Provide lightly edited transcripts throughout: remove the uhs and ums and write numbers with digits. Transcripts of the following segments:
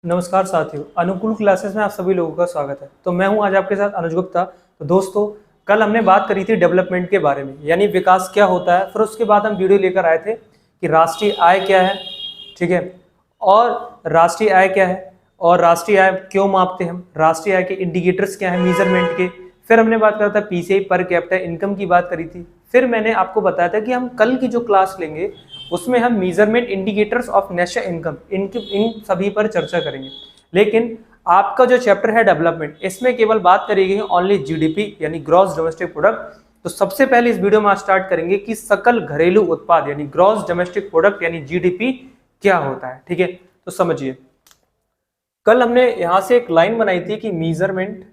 नमस्कार साथियों, अनुकूल क्लासेस में आप सभी लोगों का स्वागत है। तो मैं हूं आज आपके साथ अनुज गुप्ता। तो दोस्तों, कल हमने बात करी थी डेवलपमेंट के बारे में, यानी विकास क्या होता है। फिर उसके बाद हम वीडियो लेकर आए थे कि राष्ट्रीय आय क्या है, ठीक है, और राष्ट्रीय आय क्या है और राष्ट्रीय आय क्यों मापते हैं हम, राष्ट्रीय आय के इंडिकेटर्स क्या है मेजरमेंट के। फिर हमने बात करा था पीसीआई पर कैपिटा इनकम की बात करी थी। फिर मैंने आपको बताया था कि हम कल की जो क्लास लेंगे उसमें हम measurement indicators of national income in सभी पर चर्चा करेंगे। लेकिन आपका जो चैप्टर है डेवलपमेंट, इसमें केवल बात करी गई है ओनली जीडीपी यानी ग्रॉस डोमेस्टिक प्रोडक्ट। तो सबसे पहले इस वीडियो में स्टार्ट करेंगे कि सकल घरेलू उत्पाद यानी ग्रॉस डोमेस्टिक प्रोडक्ट यानी जीडीपी क्या होता है। ठीक है, तो समझिए, कल हमने यहां से एक लाइन बनाई थी कि measurement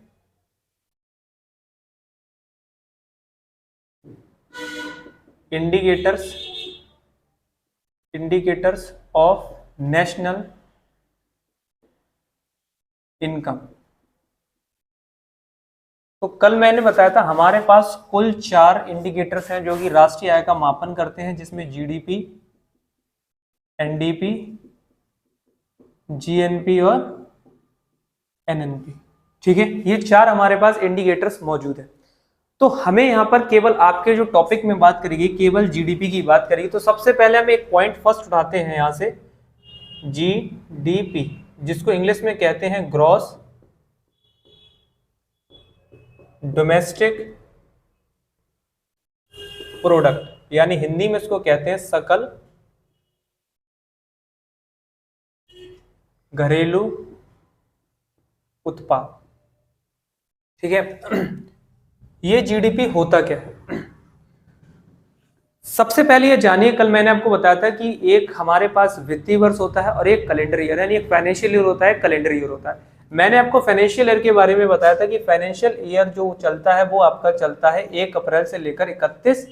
indicators of national income. तो कल मैंने बताया था हमारे पास कुल 4 इंडिकेटर्स हैं जो कि राष्ट्रीय आय का मापन करते हैं, जिसमें जीडीपी, एनडीपी, जीएनपी और एनएनपी। ठीक है, ये 4 हमारे पास इंडिकेटर्स मौजूद है। तो हमें यहां पर केवल आपके जो टॉपिक में बात करेगी केवल जीडीपी की बात करेगी। तो सबसे पहले हम एक पॉइंट फर्स्ट उठाते हैं यहां से, जीडीपी, जिसको इंग्लिश में कहते हैं ग्रॉस डोमेस्टिक प्रोडक्ट, यानी हिंदी में इसको कहते हैं सकल घरेलू उत्पाद। ठीक है, ये जीडीपी होता क्या है। सबसे पहले ये जानिए, कल मैंने आपको बताया था कि एक हमारे पास वित्तीय वर्ष होता है और एक कैलेंडर ईयर, यानी एक फाइनेंशियल ईयर होता है, कैलेंडर ईयर होता है। मैंने आपको फाइनेंशियल ईयर के बारे में बताया था कि फाइनेंशियल ईयर जो चलता है वो आपका चलता है 1 अप्रैल से लेकर 31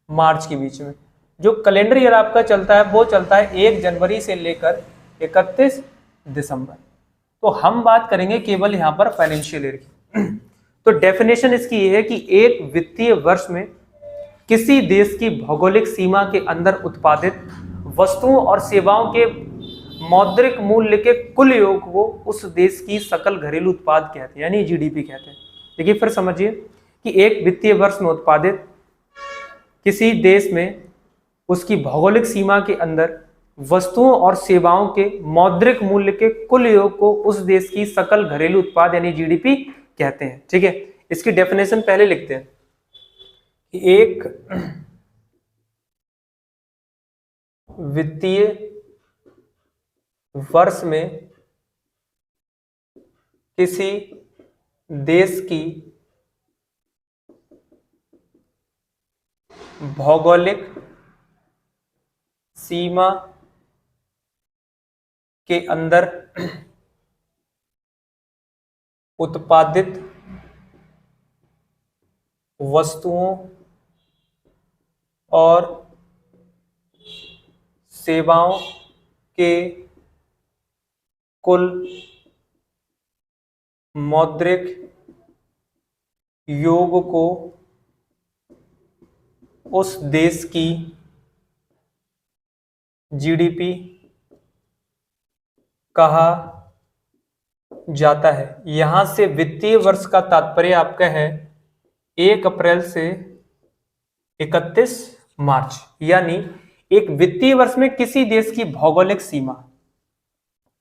मार्च के बीच में। जो कैलेंडर ईयर आपका चलता है वो चलता है 1 जनवरी से लेकर 31 दिसंबर। तो हम बात करेंगे केवल यहाँ पर फाइनेंशियल ईयर की। तो डेफिनेशन इसकी ये है कि एक वित्तीय वर्ष में किसी देश की भौगोलिक सीमा के अंदर उत्पादित वस्तुओं और सेवाओं के मौद्रिक मूल्य के कुल योग को उस देश की सकल घरेलू उत्पाद कहते हैं, यानी जीडीपी कहते हैं। देखिए फिर समझिए कि एक वित्तीय वर्ष में उत्पादित किसी देश में उसकी भौगोलिक सीमा के अंदर वस्तुओं और सेवाओं के मौद्रिक मूल्य के कुल योग को उस देश की सकल घरेलू उत्पाद यानी जीडीपी कहते हैं। ठीक है, इसकी डेफिनेशन पहले लिखते हैं कि एक वित्तीय वर्ष में किसी देश की भौगोलिक सीमा के अंदर उत्पादित वस्तुओं और सेवाओं के कुल मौद्रिक योग को उस देश की जीडीपी कहा जाता है। यहां से वित्तीय वर्ष का तात्पर्य आपका है 1 अप्रैल से 31 मार्च, यानी एक वित्तीय वर्ष में किसी देश की भौगोलिक सीमा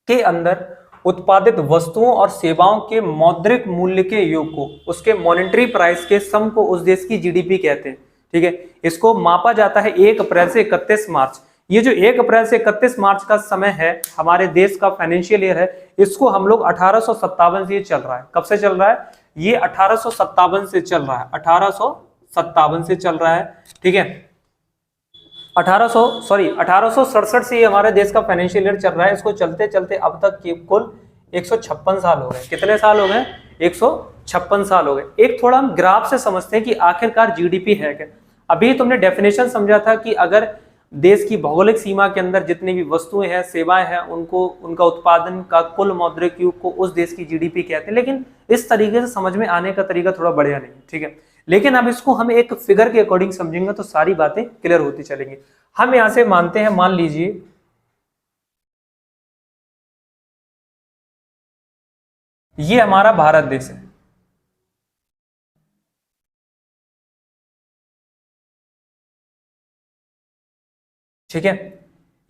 के अंदर उत्पादित वस्तुओं और सेवाओं के मौद्रिक मूल्य के योग को, उसके मॉनेटरी प्राइस के सम को उस देश की जीडीपी कहते हैं। ठीक है, इसको मापा जाता है 1 अप्रैल से 31 मार्च। ये जो 1 अप्रैल से 31 मार्च का समय है हमारे देश का फाइनेंशियल ईयर है, इसको हम लोग 1857 से चल रहा है। कब से चल रहा है? ये 1857 से चल रहा है, 1857 से चल रहा है। ठीक है, 1867 से ये हमारे देश का फाइनेंशियल ईयर चल रहा है। इसको चलते चलते अब तक कुल 156 साल हो गए। कितने साल हो गए? 156 साल हो गए। एक थोड़ा हम ग्राफ से समझते हैं कि आखिरकार जीडीपी है क्या। अभी तुमने डेफिनेशन समझा था कि अगर देश की भौगोलिक सीमा के अंदर जितनी भी वस्तुएं हैं, सेवाएं हैं, उनको उनका उत्पादन का कुल मौद्रिक योग को उस देश की जीडीपी कहते हैं। लेकिन इस तरीके से समझ में आने का तरीका थोड़ा बढ़िया नहीं है। ठीक है, लेकिन अब इसको हम एक फिगर के अकॉर्डिंग समझेंगे तो सारी बातें क्लियर होती चलेंगी। हम यहां से मानते हैं, मान लीजिए ये हमारा भारत देश है। ठीक है,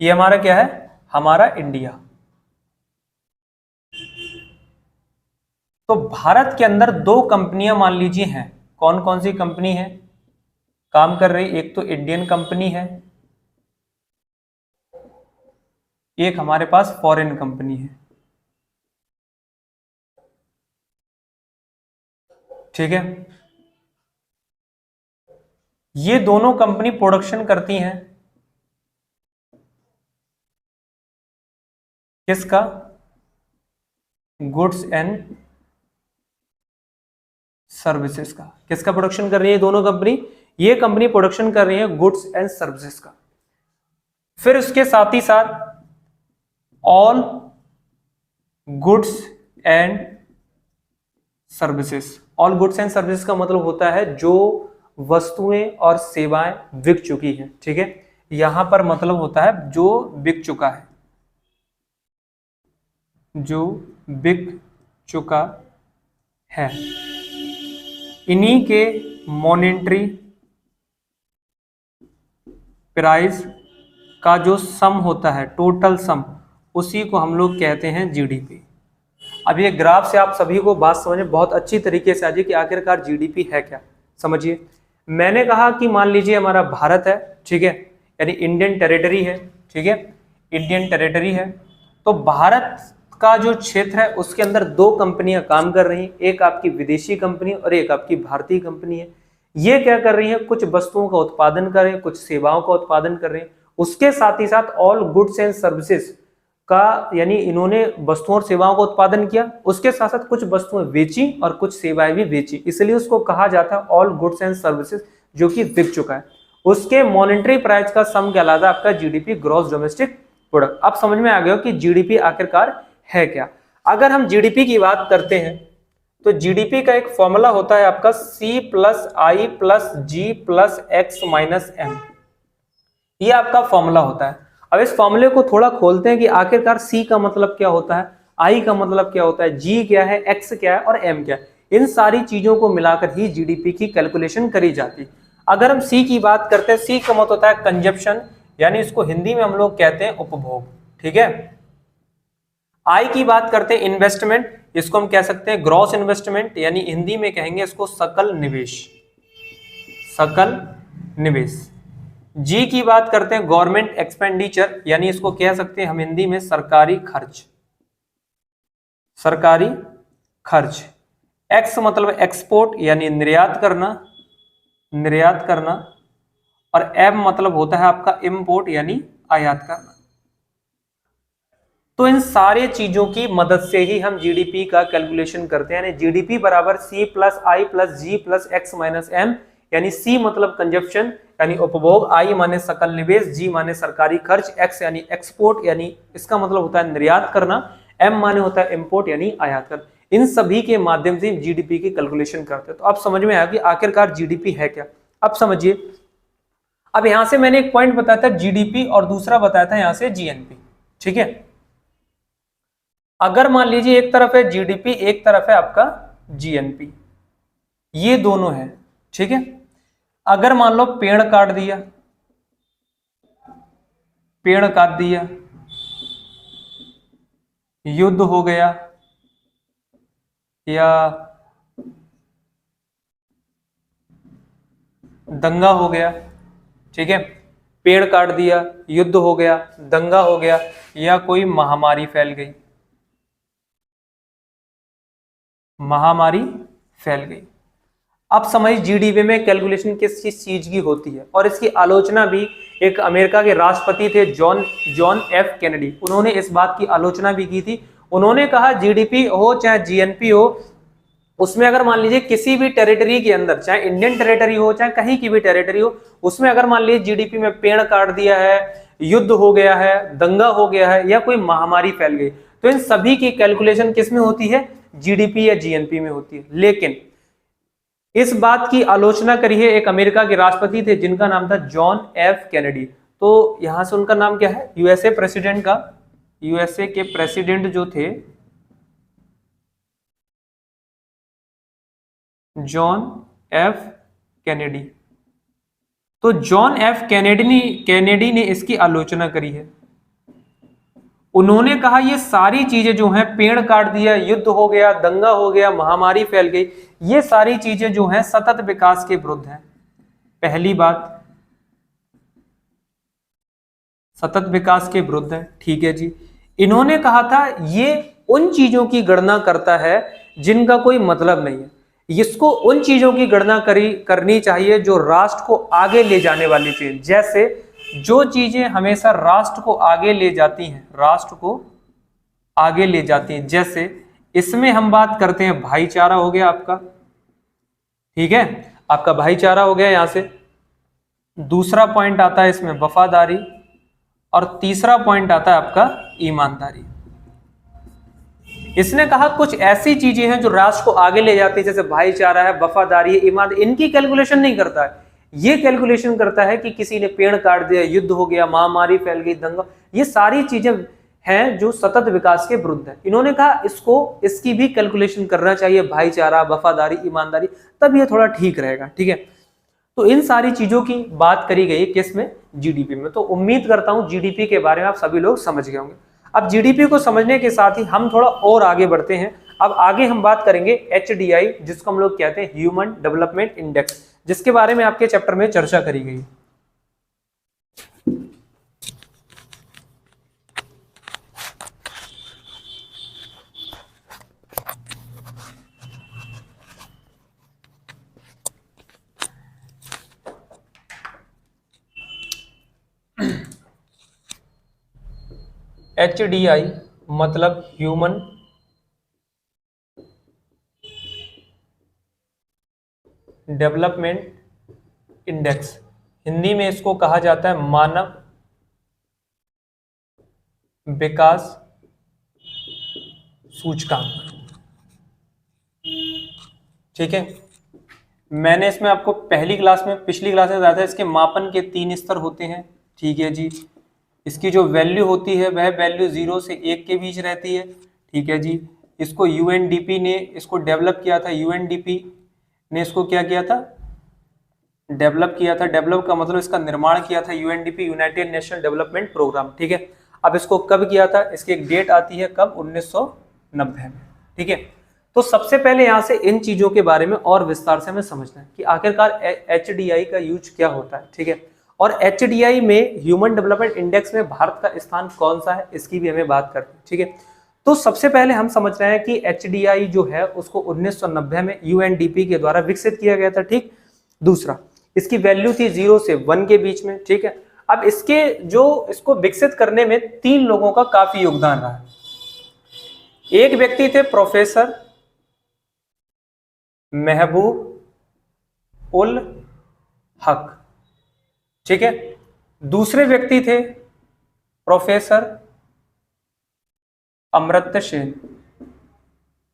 ये हमारा क्या है, हमारा इंडिया। तो भारत के अंदर दो कंपनियां मान लीजिए हैं, कौन कौन सी कंपनी है काम कर रही, एक तो इंडियन कंपनी है, एक हमारे पास फॉरेन कंपनी है। ठीक है, ये दोनों कंपनी प्रोडक्शन करती हैं किसका, गुड्स एंड सर्विसेज का। किसका प्रोडक्शन कर रही है दोनों कंपनी, ये कंपनी प्रोडक्शन कर रही है गुड्स एंड सर्विसेज का। फिर उसके साथ ही साथ all goods and services, all goods and services का मतलब होता है जो वस्तुएं और सेवाएं बिक चुकी हैं। ठीक है, यहां पर मतलब होता है जो बिक चुका है, जो बिक चुका है, इन्हीं के मॉनेटरी प्राइस का जो सम होता है, टोटल सम, उसी को हम लोग कहते हैं जीडीपी। अब ये ग्राफ से आप सभी को बात समझ बहुत अच्छी तरीके से आ जाए कि आखिरकार जीडीपी है क्या। समझिए, मैंने कहा कि मान लीजिए हमारा भारत है, ठीक है, यानी इंडियन टेरिटरी है। ठीक है, इंडियन टेरिटरी है, तो भारत का जो क्षेत्र है उसके अंदर दो कंपनियां काम कर रही हैं, एक आपकी विदेशी कंपनी और एक आपकी भारतीय कंपनी है। ये क्या कर रही है, कुछ वस्तुओं का उत्पादन कर रहे हैं, कुछ सेवाओं का उत्पादन कर रहे हैं। उसके साथ ही साथ ऑल गुड्स एंड सर्विसेज का, यानी इन्होंने वस्तुओं और सेवाओं का उत्पादन किया, उसके साथ साथ कुछ वस्तुएं बेची और कुछ सेवाएं भी बेची, इसलिए उसको कहा जाता है ऑल गुड्स एंड सर्विसेज, जो कि बिक चुका है। उसके मॉनेटरी प्राइस का सम कहलाता है आपका जीडीपी, ग्रॉस डोमेस्टिक प्रोडक्ट। अब समझ में आ गया कि जीडीपी आखिरकार है क्या। अगर हम जीडीपी की बात करते हैं तो जीडीपी का एक फॉर्मूला होता है आपका C+I+G+X-M, ये आपका फॉर्मूला होता है। अब इस फॉर्मूले को थोड़ा खोलते हैं कि आखिरकार C का मतलब क्या होता है, I का मतलब क्या होता है, G क्या है, X क्या है और M क्या है। इन सारी चीजों को मिलाकर ही जीडीपी की कैलकुलेशन करी जाती है। अगर हम C की बात करते हैं, C का मतलब होता है कंजप्शन, यानी इसको हिंदी में हम लोग कहते हैं उपभोग। ठीक है, आई की बात करते हैं इन्वेस्टमेंट, इसको हम कह सकते हैं ग्रॉस इन्वेस्टमेंट, यानी हिंदी में कहेंगे इसको सकल निवेश, सकल निवेश। जी की बात करते हैं गवर्नमेंट एक्सपेंडिचर, यानी इसको कह सकते हैं हम हिंदी में सरकारी खर्च, सरकारी खर्च। एक्स मतलब एक्सपोर्ट, यानी निर्यात करना, निर्यात करना। और एम मतलब होता है आपका इंपोर्ट, यानी आयात करना। तो इन सारे चीजों की मदद से ही हम जीडीपी का कैलकुलेशन करते हैं, यानी जीडीपी बराबर C+I+G+X-M, यानी C मतलब कंजप्शन यानी उपभोग, I माने सकल निवेश, G माने सरकारी खर्च, X यानी एक्सपोर्ट यानी इसका मतलब होता है निर्यात करना, M माने होता है इंपोर्ट यानी आयात करना। इन सभी के माध्यम से जीडीपी की कैलकुलेशन करते हैं। तो अब समझ में आया कि आखिरकार जीडीपी है क्या। अब समझिए, अब यहां से मैंने एक पॉइंट बताया था जीडीपी और दूसरा बताया था यहां से जीएनपी। ठीक है, अगर मान लीजिए एक तरफ है जीडीपी, एक तरफ है आपका जीएनपी, ये दोनों है। ठीक है, अगर मान लो पेड़ काट दिया, पेड़ काट दिया, युद्ध हो गया या दंगा हो गया, ठीक है, पेड़ काट दिया, युद्ध हो गया, दंगा हो गया, या कोई महामारी फैल गई, महामारी फैल गई। अब समझ जीडीपी में कैलकुलेशन किस चीज की होती है, और इसकी आलोचना भी एक अमेरिका के राष्ट्रपति थे जॉन एफ कैनेडी, उन्होंने इस बात की आलोचना भी की थी। उन्होंने कहा जीडीपी हो चाहे जीएनपी हो, उसमें अगर मान लीजिए किसी भी टेरिटरी के अंदर, चाहे इंडियन टेरिटरी हो चाहे कहीं की भी टेरिटरी हो, उसमें अगर मान लीजिए जीडीपी में पेड़ काट दिया है, युद्ध हो गया है, दंगा हो गया है, या कोई महामारी फैल गई, तो इन सभी की कैलकुलेशन किस में होती है, जीडीपी या जीएनपी में होती है। लेकिन इस बात की आलोचना करी है एक अमेरिका के राष्ट्रपति थे जिनका नाम था जॉन एफ कैनेडी। तो यहां से उनका नाम क्या है, यूएसए प्रेसिडेंट का, यूएसए के प्रेसिडेंट जो थे जॉन एफ कैनेडी। तो जॉन एफ कैनेडी ने इसकी आलोचना करी है। उन्होंने कहा ये सारी चीजें जो हैं, पेड़ काट दिया, युद्ध हो गया, दंगा हो गया, महामारी फैल गई, ये सारी चीजें जो हैं सतत विकास के विरुद्ध हैं। पहली बात, सतत विकास के विरुद्ध है। ठीक है जी। इन्होंने कहा था ये उन चीजों की गणना करता है जिनका कोई मतलब नहीं है, इसको उन चीजों की गणना करनी चाहिए जो राष्ट्र को आगे ले जाने वाली चीज, जैसे जो चीजें हमेशा राष्ट्र को आगे ले जाती हैं, राष्ट्र को आगे ले जाती हैं, जैसे इसमें हम बात करते हैं भाईचारा हो गया आपका, ठीक है, आपका भाईचारा हो गया यहां से। दूसरा पॉइंट आता है इसमें वफादारी, और तीसरा पॉइंट आता है आपका ईमानदारी। इसने कहा कुछ ऐसी चीजें हैं जो राष्ट्र को आगे ले जाती है, जैसे भाईचारा है, वफादारी है, ईमानदारी, इनकी कैलकुलेशन नहीं करता है। ये कैलकुलेशन करता है कि किसी ने पेड़ काट दिया, युद्ध हो गया, महामारी फैल गई, दंगा, ये सारी चीजें हैं जो सतत विकास के विरुद्ध है। इन्होंने कहा इसकी भी कैलकुलेशन करना चाहिए, भाईचारा, वफादारी, ईमानदारी, तब ये थोड़ा ठीक रहेगा। ठीक है, तो इन सारी चीजों की बात करी गई किस में, जीडीपी में। तो उम्मीद करता हूं जीडीपी के बारे में आप सभी लोग समझ गए होंगे। अब जीडीपी को समझने के साथ ही हम थोड़ा और आगे बढ़ते हैं। अब आगे हम बात करेंगे एचडीआई, जिसको हम लोग कहते हैं ह्यूमन डेवलपमेंट इंडेक्स, जिसके बारे में आपके चैप्टर में चर्चा करी गई। एचडीआई मतलब ह्यूमन डेवलपमेंट इंडेक्स, हिंदी में इसको कहा जाता है मानव विकास सूचकांक। ठीक है, मैंने इसमें आपको पिछली क्लास में बताया था इसके मापन के 3 स्तर होते हैं। ठीक है जी, इसकी जो वैल्यू होती है वह वैल्यू 0 से 1 के बीच रहती है। ठीक है जी, इसको यूएनडीपी ने इसको डेवलप किया था, यूएनडीपी ने इसको क्या किया था, डेवलप किया था। डेवलप का मतलब इसका निर्माण किया था UNDP, United National Development Programme. ठीक है, अब इसको कब किया था, इसकी एक डेट आती है कब, 1990 में। ठीक है, तो सबसे पहले यहां से इन चीजों के बारे में और विस्तार से हमें समझना है कि आखिरकार एचडीआई का यूज क्या होता है। ठीक है, और एचडीआई में ह्यूमन डेवलपमेंट इंडेक्स में भारत का स्थान कौन सा है, इसकी भी हमें बात करनी है। ठीक है, तो सबसे पहले हम समझ रहे हैं कि एचडीआई जो है उसको 1990 में यूएनडीपी के द्वारा विकसित किया गया था। ठीक, दूसरा इसकी वैल्यू थी 0 से 1 के बीच में। ठीक है, अब इसको विकसित करने में 3 लोगों का काफी योगदान रहा है। एक व्यक्ति थे प्रोफेसर महबूब उल हक। ठीक है, दूसरे व्यक्ति थे प्रोफेसर अमर्त्य सेन,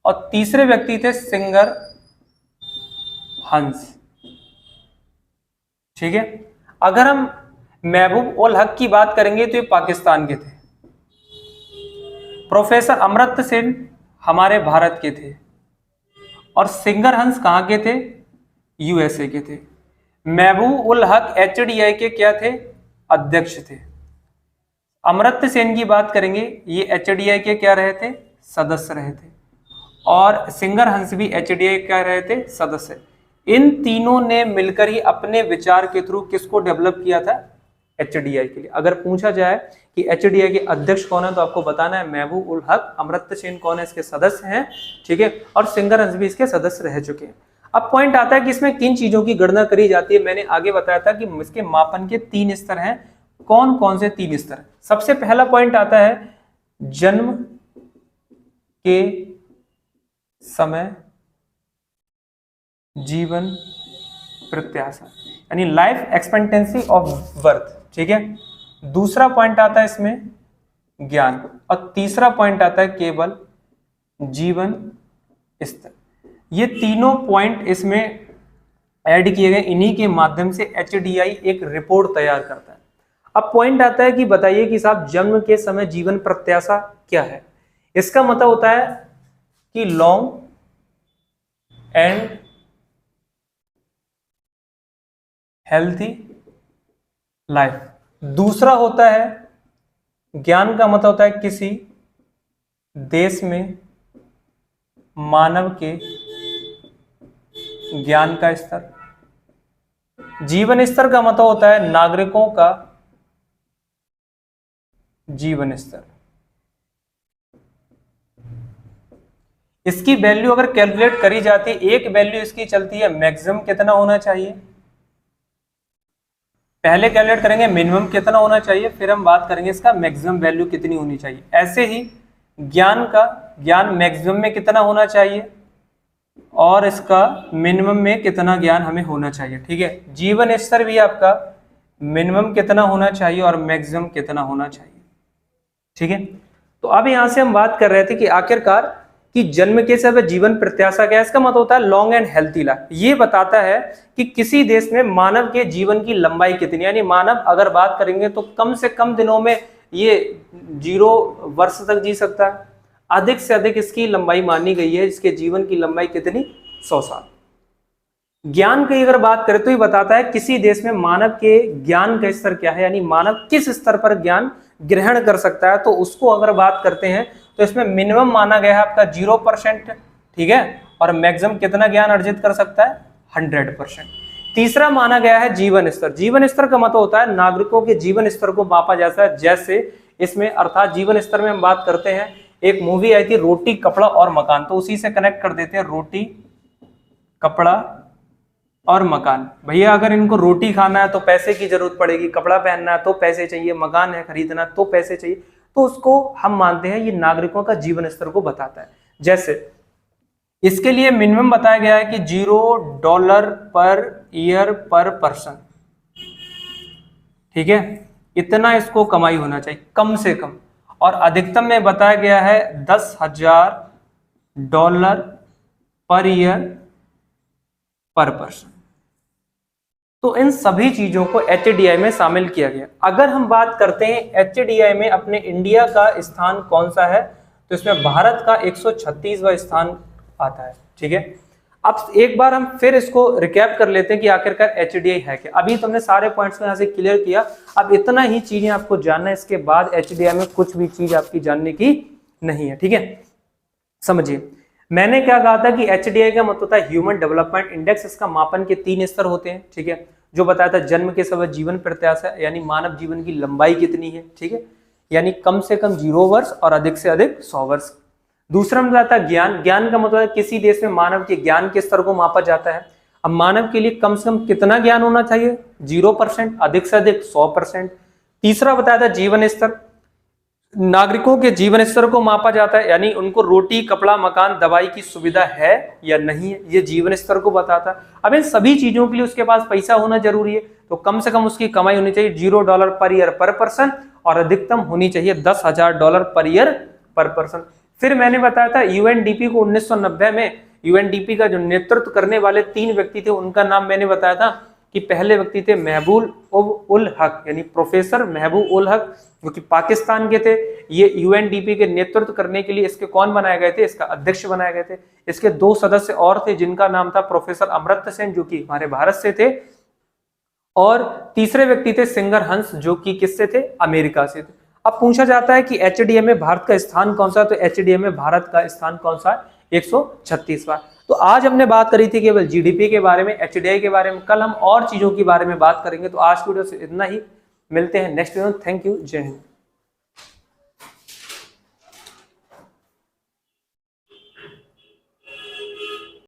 और तीसरे व्यक्ति थे सिंगर हंस। ठीक है, अगर हम महबूब उल हक की बात करेंगे तो ये पाकिस्तान के थे, प्रोफेसर अमर्त्य सेन हमारे भारत के थे, और सिंगर हंस कहां के थे, यूएसए के थे। महबूब उल हक एचडीआई के क्या थे, अध्यक्ष थे। अमर्त्य सेन की बात करेंगे, ये एचडीआई के क्या रहे थे, सदस्य रहे थे, और सिंगर हंस भी एचडीआई क्या रहे थे, सदस्य। इन तीनों ने मिलकर ही अपने विचार के थ्रू किसको डेवलप किया था, एचडीआई के लिए। अगर पूछा जाए कि एचडीआई के अध्यक्ष कौन है तो आपको बताना है महबूब उल हक। अमर्त्य सेन कौन है, इसके सदस्य हैं। ठीक है, और सिंगर हंस भी इसके सदस्य रह चुके हैं। अब पॉइंट आता है कि इसमें किन चीजों की गणना करी जाती है। मैंने आगे बताया था कि इसके मापन के 3 स्तर हैं। कौन कौन से 3 स्तर? सबसे पहला पॉइंट आता है जन्म के समय जीवन प्रत्याशा, यानी लाइफ एक्सपेक्टेंसी ऑफ बर्थ। ठीक है, दूसरा पॉइंट आता है इसमें ज्ञान, और तीसरा पॉइंट आता है केवल जीवन स्तर। ये तीनों पॉइंट इसमें ऐड किए गए, इन्हीं के माध्यम से एचडीआई एक रिपोर्ट तैयार करता है। अब पॉइंट आता है कि बताइए कि साहब जन्म के समय जीवन प्रत्याशा क्या है। इसका मतलब होता है कि लॉन्ग एंड हेल्थी लाइफ। दूसरा होता है ज्ञान का मतलब होता है किसी देश में मानव के ज्ञान का स्तर। जीवन स्तर का मतलब होता है नागरिकों का जीवन स्तर। इसकी वैल्यू अगर कैलकुलेट करी जाती है, एक वैल्यू इसकी चलती है मैक्सिमम कितना होना चाहिए, पहले कैलकुलेट करेंगे मिनिमम कितना होना चाहिए, फिर हम बात करेंगे इसका मैक्सिमम वैल्यू कितनी होनी चाहिए। ऐसे ही ज्ञान मैक्सिमम में कितना होना चाहिए और इसका मिनिमम में कितना ज्ञान हमें होना चाहिए। ठीक है, जीवन स्तर भी आपका मिनिमम कितना होना चाहिए और मैक्सिमम कितना होना चाहिए। ठीक है, तो अब यहां से हम बात कर रहे थे कि आखिरकार कि जन्म के समय जीवन प्रत्याशा क्या है। इसका मतलब होता है लॉन्ग एंड हेल्थी लाइफ। ये बताता है कि किसी देश में मानव के जीवन की लंबाई कितनी, यानी मानव अगर बात करेंगे तो कम से कम दिनों में ये 0 वर्ष तक जी सकता है, अधिक से अधिक इसकी लंबाई मानी गई है, इसके जीवन की लंबाई कितनी, 100 साल। ज्ञान की अगर बात करें तो ये बताता है किसी देश में मानव के ज्ञान का स्तर क्या है, यानी मानव किस स्तर पर ज्ञान ग्रहण कर सकता है। तो उसको अगर बात करते हैं तो इसमें मिनिमम माना गया है आपका 0%। ठीक है, और मैक्सिमम कितना ज्ञान अर्जित कर सकता है, 100%। तीसरा माना गया है जीवन स्तर। जीवन स्तर का मतलब होता है नागरिकों के जीवन स्तर को मापा जाता है। जैसे इसमें अर्थात जीवन स्तर में हम बात करते हैं, एक मूवी आई थी रोटी कपड़ा और मकान, तो उसी से कनेक्ट कर देते हैं, रोटी कपड़ा और मकान। भैया अगर इनको रोटी खाना है तो पैसे की जरूरत पड़ेगी, कपड़ा पहनना है तो पैसे चाहिए, मकान है खरीदना तो पैसे चाहिए, तो उसको हम मानते हैं ये नागरिकों का जीवन स्तर को बताता है। जैसे इसके लिए मिनिमम बताया गया है कि $0 पर ईयर पर पर्सन। ठीक है, इतना इसको कमाई होना चाहिए कम से कम, और अधिकतम में बताया गया है $10,000 पर ईयर पर पर्सन। तो इन सभी चीजों को HDI में शामिल किया गया। अगर हम बात करते हैं HDI में अपने इंडिया का स्थान कौन सा है, तो इसमें भारत का 136वां स्थान आता है। ठीक है, अब एक बार हम फिर इसको रिकैप कर लेते हैं कि आखिरकार HDI है क्या। अभी तुमने सारे पॉइंट्स को यहाँ से क्लियर किया, अब इतना ही चीजें आपको जानना है, इसके बाद HDI में कुछ भी चीज आपकी जानने की नहीं है। ठीक है, समझिए मैंने क्या कहा था कि HDI का मतलब होता है ह्यूमन डेवलपमेंट इंडेक्स। इसका मापन के 3 स्तर होते हैं। ठीक है, जो बताया था जन्म के समय जीवन प्रत्याशा, यानी मानव जीवन की लंबाई कितनी है। ठीक है, यानी कम से कम 0 वर्ष और अधिक से अधिक 100 वर्ष। दूसरा में बताया था ज्ञान का मतलब है किसी देश में मानव के ज्ञान के स्तर को मापा जाता है। अब मानव के लिए कम से कम कितना ज्ञान होना चाहिए, 0%, अधिक से अधिक 100%। तीसरा बताया था जीवन स्तर, नागरिकों के जीवन स्तर को मापा जाता है, यानी उनको रोटी कपड़ा मकान दवाई की सुविधा है या नहीं है, ये जीवन स्तर को बताता है। अब इन सभी चीजों के लिए उसके पास पैसा होना जरूरी है, तो कम से कम उसकी कमाई होनी चाहिए $0 पर ईयर पर पर्सन, और अधिकतम होनी चाहिए $10,000 पर ईयर पर पर्सन। फिर मैंने बताया था UNDP को 1990 में UNDP का जो नेतृत्व करने वाले 3 व्यक्ति थे, उनका नाम मैंने बताया था कि पहले व्यक्ति थे महबूब उल हक, यानी प्रोफेसर महबूब उल हक, जो कि पाकिस्तान के थे। ये UNDP के नेतृत्व करने के लिए इसके कौन बनाए गए थे, इसका अध्यक्ष बनाए गए थे। इसके 2 सदस्य और थे जिनका नाम था प्रोफेसर अमर्त्य सेन, जो कि हमारे भारत से थे, और तीसरे व्यक्ति थे सिंगर हंस, जो कि किससे थे, अमेरिका से थे। अब पूछा जाता है कि HDI में भारत का स्थान कौन सा है, तो HDI में भारत का स्थान कौन सा है, 136वां। तो आज हमने बात करी थी केवल GDP के बारे में, HDI के बारे में। कल हम और चीजों के बारे में बात करेंगे। तो आज की वीडियो से इतना ही, मिलते हैं नेक्स्ट वीडियो। थैंक यू, जय हिंद।